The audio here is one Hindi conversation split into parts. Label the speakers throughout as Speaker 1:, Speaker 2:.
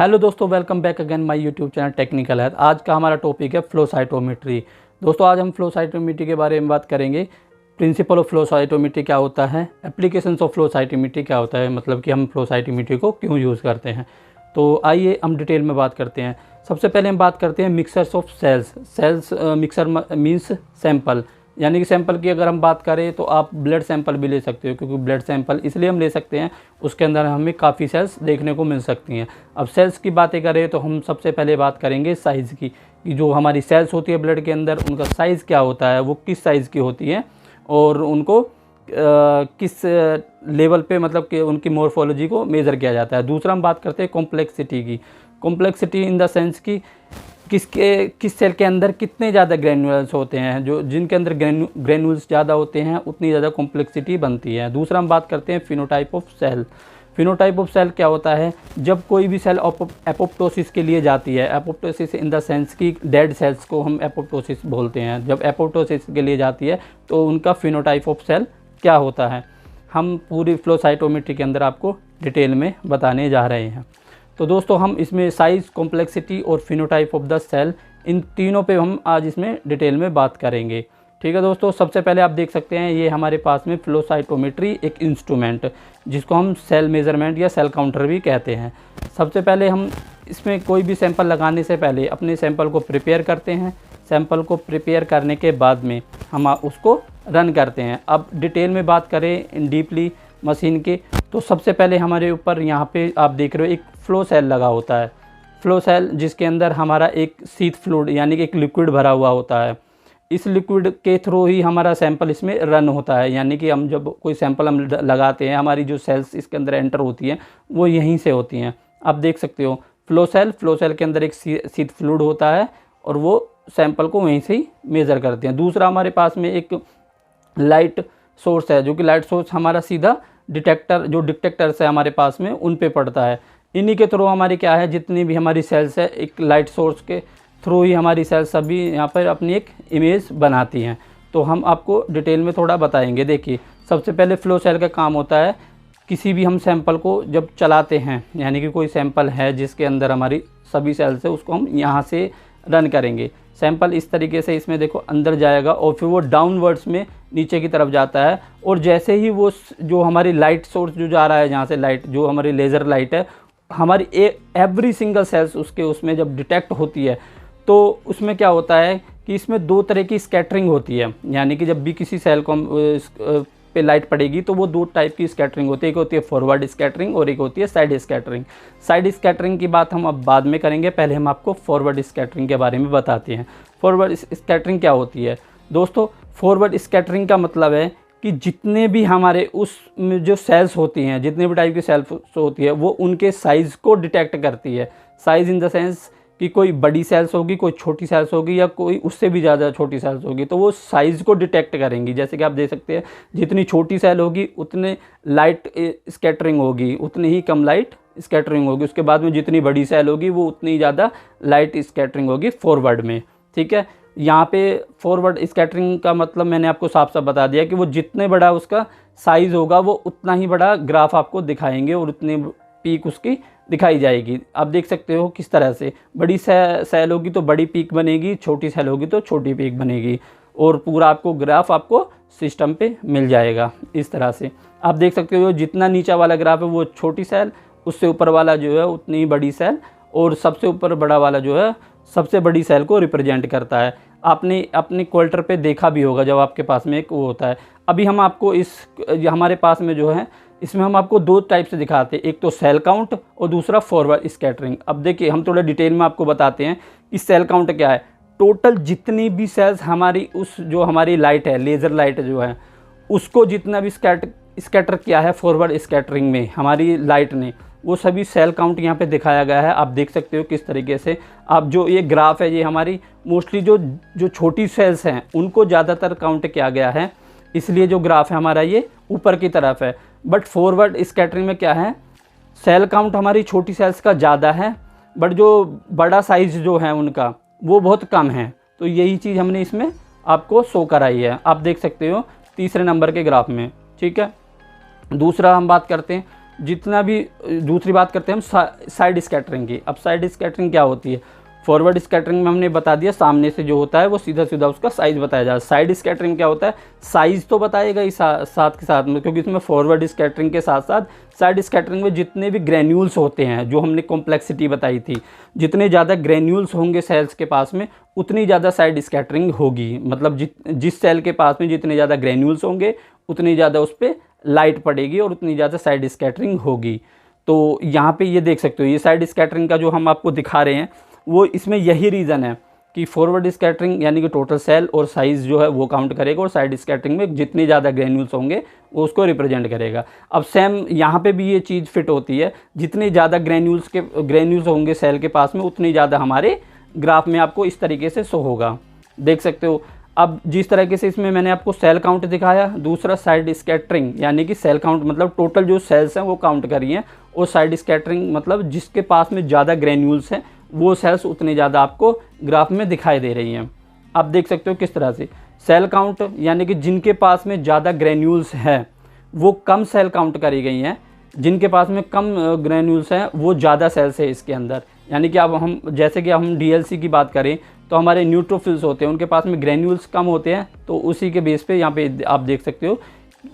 Speaker 1: हेलो दोस्तों, welcome back again my YouTube channel technical health. आज का हमारा टॉपिक है फ्लो साइटोमेट्री। दोस्तों आज हम फ्लो साइटोमेट्री के बारे में बात करेंगे। प्रिंसिपल ऑफ फ्लो साइटोमेट्री क्या होता है, एप्लीकेशंस ऑफ फ्लो साइटोमेट्री क्या होता है, मतलब कि हम फ्लो साइटोमेट्री को क्यों यूज़ करते हैं। तो आइए हम डिटेल में बात करते हैं। सबसे पहले हम बात करते हैं mixers of cells. Mixer means sample, यानी कि सैंपल की अगर हम बात करें तो आप ब्लड सैंपल भी ले सकते हो, क्योंकि ब्लड सैंपल इसलिए हम ले सकते हैं उसके अंदर हमें काफ़ी सेल्स देखने को मिल सकती हैं। अब सेल्स की बातें करें तो हम सबसे पहले बात करेंगे साइज़ की, कि जो हमारी सेल्स होती है ब्लड के अंदर उनका साइज़ क्या होता है, वो किस साइज़ की होती है और उनको किस लेवल पे, मतलब कि उनकी मॉर्फोलॉजी को मेज़र किया जाता है। दूसरा हम बात करते हैं कॉम्प्लेक्सिटी की। कॉम्प्लेक्सिटी इन द सेंस कि किस सेल के अंदर कितने ज़्यादा ग्रैन्यूल्स होते हैं, जो जिनके अंदर ग्रैन्यूल्स ज़्यादा होते हैं उतनी ज़्यादा कॉम्प्लेक्सिटी बनती है। दूसरा हम बात करते हैं phenotype of cell. Phenotype of cell क्या होता है, जब कोई भी सेल एपोप्टोसिस के लिए जाती है, एपोप्टोसिस इन द सेंस कि डेड सेल्स को हम एपोप्टोसिस बोलते हैं, जब एपोप्टोसिस के लिए जाती है तो उनका फिनोटाइप ऑफ सेल क्या होता है, हम पूरी फ्लो साइटोमेट्री के अंदर आपको डिटेल में बताने जा रहे हैं। तो दोस्तों हम इसमें साइज़, कॉम्प्लेक्सिटी और फिनोटाइप ऑफ द सेल, इन तीनों पे हम आज इसमें डिटेल में बात करेंगे। ठीक है दोस्तों, सबसे पहले आप देख सकते हैं ये हमारे पास में फ्लो साइटोमेट्री एक इंस्ट्रूमेंट, जिसको हम सेल मेज़रमेंट या सेल काउंटर भी कहते हैं। सबसे पहले हम इसमें कोई भी सैंपल लगाने से पहले अपने सैंपल को प्रिपेयर करते हैं। सैंपल को प्रिपेयर करने के बाद में हम उसको रन करते हैं। अब डिटेल में बात करें इन डीपली मशीन के, तो सबसे पहले हमारे ऊपर यहाँ पे आप देख रहे हो एक फ्लो सेल लगा होता है। फ्लो सेल जिसके अंदर हमारा एक शीत फ्लूइड यानी कि एक लिक्विड भरा हुआ होता है। इस लिक्विड के थ्रू ही हमारा सैंपल इसमें रन होता है, यानी कि हम जब कोई सैंपल हम लगाते हैं, हमारी जो सेल्स इसके अंदर एंटर होती हैं वो यहीं से होती हैं। आप देख सकते हो फ्लो सेल के अंदर एक शीत फ्लूइड होता है और वो सैंपल को वहीं से ही मेज़र करते हैं। दूसरा हमारे पास में एक लाइट सोर्स है, जो कि लाइट सोर्स हमारा सीधा डिटेक्टर्स है हमारे पास में, उन पे पड़ता है। इन्हीं के थ्रू हमारी क्या है, जितनी भी हमारी सेल्स है, एक लाइट सोर्स के थ्रू ही हमारी सेल्स सभी यहाँ पर अपनी एक इमेज बनाती हैं। तो हम आपको डिटेल में थोड़ा बताएंगे। देखिए सबसे पहले फ्लो सेल का काम होता है, किसी भी हम सैंपल को जब चलाते हैं, यानी कि कोई सैंपल है जिसके अंदर हमारी सभी सेल्स है, उसको हम यहाँ से रन करेंगे। सैंपल इस तरीके से इसमें देखो अंदर जाएगा और फिर वो डाउनवर्ड्स में नीचे की तरफ जाता है। और जैसे ही वो जो हमारी लाइट सोर्स जो जा रहा है, जहाँ से लाइट, जो हमारी लेज़र लाइट है, हमारी एवरी सिंगल सेल्स उसमें जब डिटेक्ट होती है, तो उसमें क्या होता है कि इसमें दो तरह की स्कैटरिंग होती है। यानी कि जब भी किसी सेल को पे लाइट पड़ेगी तो वो दो टाइप की स्कैटरिंग होती है, एक होती है फॉरवर्ड स्कैटरिंग और एक होती है साइड स्कैटरिंग। साइड स्कैटरिंग की बात हम अब बाद में करेंगे, पहले हम आपको फॉरवर्ड स्कैटरिंग के बारे में बताते हैं। फॉरवर्ड स्कैटरिंग क्या होती है दोस्तों? फॉरवर्ड स्कैटरिंग का मतलब है कि जितने भी हमारे उस जो सेल्स होती हैं, जितने भी टाइप की सेल्स होती है, वो उनके साइज़ को डिटेक्ट करती है। साइज़ इन द सेंस कि कोई बड़ी सेल्स होगी, कोई छोटी सेल्स होगी, या कोई उससे भी ज़्यादा छोटी सेल्स होगी, तो वो साइज़ को डिटेक्ट करेंगी। जैसे कि आप देख सकते हैं, जितनी छोटी सेल होगी उतने लाइट स्कैटरिंग होगी, उतनी ही कम लाइट स्कैटरिंग होगी। उसके बाद में जितनी बड़ी सेल होगी वो उतनी ज़्यादा लाइट स्कैटरिंग होगी फॉरवर्ड में। ठीक है, यहाँ पे फॉरवर्ड स्कैटरिंग का मतलब मैंने आपको साफ साफ बता दिया कि वो जितने बड़ा उसका साइज़ होगा वो उतना ही बड़ा ग्राफ आपको दिखाएंगे और उतनी पीक उसकी दिखाई जाएगी। आप देख सकते हो किस तरह से बड़ी सेल होगी तो बड़ी पीक बनेगी, छोटी सेल होगी तो छोटी पीक बनेगी, और पूरा आपको ग्राफ आपको सिस्टम पे मिल जाएगा। इस तरह से आप देख सकते हो जितना नीचा वाला ग्राफ है वो छोटी सेल, उससे ऊपर वाला जो है उतनी बड़ी सेल, और सबसे ऊपर बड़ा वाला जो है सबसे बड़ी सेल को रिप्रेजेंट करता है। आपने अपने क्वाल्टर पे देखा भी होगा जब आपके पास में एक वो होता है। अभी हम आपको हमारे पास में जो है इसमें हम आपको दो टाइप से दिखाते हैं, एक तो सेल काउंट और दूसरा फॉरवर्ड स्कैटरिंग। अब देखिए हम थोड़ा डिटेल में आपको बताते हैं कि सेल काउंट क्या है। टोटल जितनी भी सेल्स हमारी जो हमारी लाइट है, लेज़र लाइट जो है, उसको जितना भी स्कैटर किया है फॉरवर्ड स्कैटरिंग में हमारी लाइट ने, वो सभी सेल काउंट यहाँ पे दिखाया गया है। आप देख सकते हो किस तरीके से। आप जो ये ग्राफ है, ये हमारी मोस्टली जो छोटी सेल्स हैं उनको ज़्यादातर काउंट किया गया है, इसलिए जो ग्राफ है हमारा ये ऊपर की तरफ है। बट फॉरवर्ड स्कैटरिंग में क्या है, सेल काउंट हमारी छोटी सेल्स का ज़्यादा है, बट जो बड़ा साइज़ जो है उनका वो बहुत कम है। तो यही चीज़ हमने इसमें आपको शो कराई है, आप देख सकते हो तीसरे नंबर के ग्राफ में। ठीक है, दूसरा हम बात करते हैं। जितना भी दूसरी बात करते हैं हम साइड स्कैटरिंग की। अब साइड स्कैटरिंग क्या होती है? फॉरवर्ड स्कैटरिंग में हमने बता दिया सामने से जो होता है वो सीधा सीधा उसका साइज़ बताया जाता है। साइड स्कैटरिंग क्या होता है? साइज़ तो बताएगा ही साथ के साथ में, क्योंकि इसमें फॉरवर्ड स्कैटरिंग के साथ साथ साइड स्कैटरिंग में जितने भी ग्रेन्यूल्स होते हैं, जो हमने कॉम्प्लेक्सिटी बताई थी, जितने ज़्यादा ग्रेन्यूल्स होंगे सेल्स के पास में उतनी ज़्यादा साइड स्कैटरिंग होगी। मतलब जिस सेल के पास में जितने ज़्यादा ग्रेन्यूल्स होंगे उतनी ज़्यादा उस पर लाइट पड़ेगी और उतनी ज़्यादा साइड स्कैटरिंग होगी। तो यहाँ पे ये देख सकते हो, ये साइड स्कैटरिंग का जो हम आपको दिखा रहे हैं वो इसमें यही रीज़न है कि फॉरवर्ड स्कैटरिंग यानी कि टोटल सेल और साइज़ जो है वो काउंट करेगा, और साइड स्कैटरिंग में जितने ज़्यादा ग्रेन्यूल्स होंगे वो उसको रिप्रेजेंट करेगा। अब सेम यहाँ पे भी ये चीज़ फिट होती है, जितने ज़्यादा ग्रेन्यूल्स होंगे सेल के पास में उतनी ज़्यादा हमारे ग्राफ में आपको इस तरीके से शो होगा, देख सकते हो। अब जिस तरीके से इसमें मैंने आपको सेल काउंट दिखाया, दूसरा साइड स्कैटरिंग यानी कि सेल काउंट मतलब टोटल जो सेल्स हैं वो काउंट करी हैं, और साइड स्कैटरिंग मतलब जिसके पास में ज़्यादा ग्रेन्यूल्स हैं वो सेल्स उतने ज़्यादा आपको ग्राफ में दिखाई दे रही हैं। आप देख सकते हो किस तरह से सेल काउंट यानी कि जिनके पास में ज़्यादा ग्रेन्यूल्स हैं वो कम सेल काउंट करी गई हैं, जिनके पास में कम ग्रेन्यूल्स हैं वो ज़्यादा सेल्स है इसके अंदर। यानी कि अब हम जैसे कि हम डीएलसी की बात करें तो हमारे न्यूट्रोफिल्स होते हैं, उनके पास में ग्रेन्यूल्स कम होते हैं, तो उसी के बेस पे यहाँ पे आप देख सकते हो,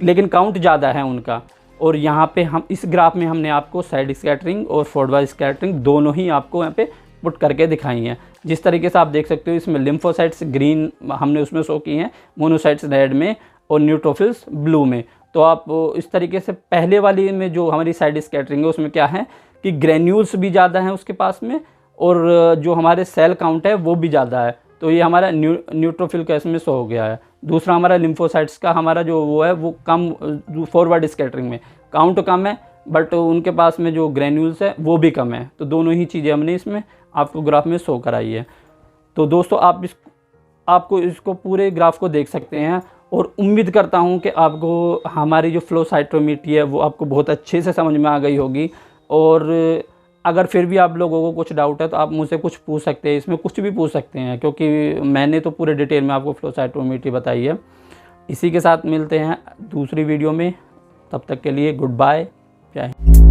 Speaker 1: लेकिन काउंट ज़्यादा है उनका। और यहाँ पे हम इस ग्राफ में हमने आपको साइड स्कैटरिंग और फॉरवर्ड स्कैटरिंग दोनों ही आपको यहाँ पे पुट करके दिखाई हैं। जिस तरीके से आप देख सकते हो इसमें लिम्फोसाइट्स ग्रीन हमने उसमें शो की हैं, मोनोसाइट्स रेड में और न्यूट्रोफिल्स ब्लू में। तो आप इस तरीके से पहले वाली में जो हमारी साइड स्कैटरिंग है उसमें क्या है कि ग्रेन्यूल्स भी ज़्यादा हैं उसके पास में, और जो हमारे सेल काउंट है वो भी ज़्यादा है, तो ये हमारा न्यूट्रोफिल का इसमें शो हो गया है। दूसरा हमारा लिम्फोसाइट्स का हमारा जो वो है वो कम, फॉरवर्ड स्कैटरिंग में काउंट कम है बट उनके पास में जो ग्रेन्यूल्स है वो भी कम है। तो दोनों ही चीज़ें हमने इसमें आपको ग्राफ में शो कराई है। तो दोस्तों आपको इसको पूरे ग्राफ को देख सकते हैं, और उम्मीद करता हूं कि आपको हमारी जो फ्लो साइटोमेट्री है वो आपको बहुत अच्छे से समझ में आ गई होगी। और अगर फिर भी आप लोगों को कुछ डाउट है तो आप मुझसे कुछ पूछ सकते हैं, इसमें कुछ भी पूछ सकते हैं, क्योंकि मैंने तो पूरे डिटेल में आपको फ्लो साइटोमेट्री बताई है। इसी के साथ मिलते हैं दूसरी वीडियो में, तब तक के लिए गुड बाय, जय हिंद।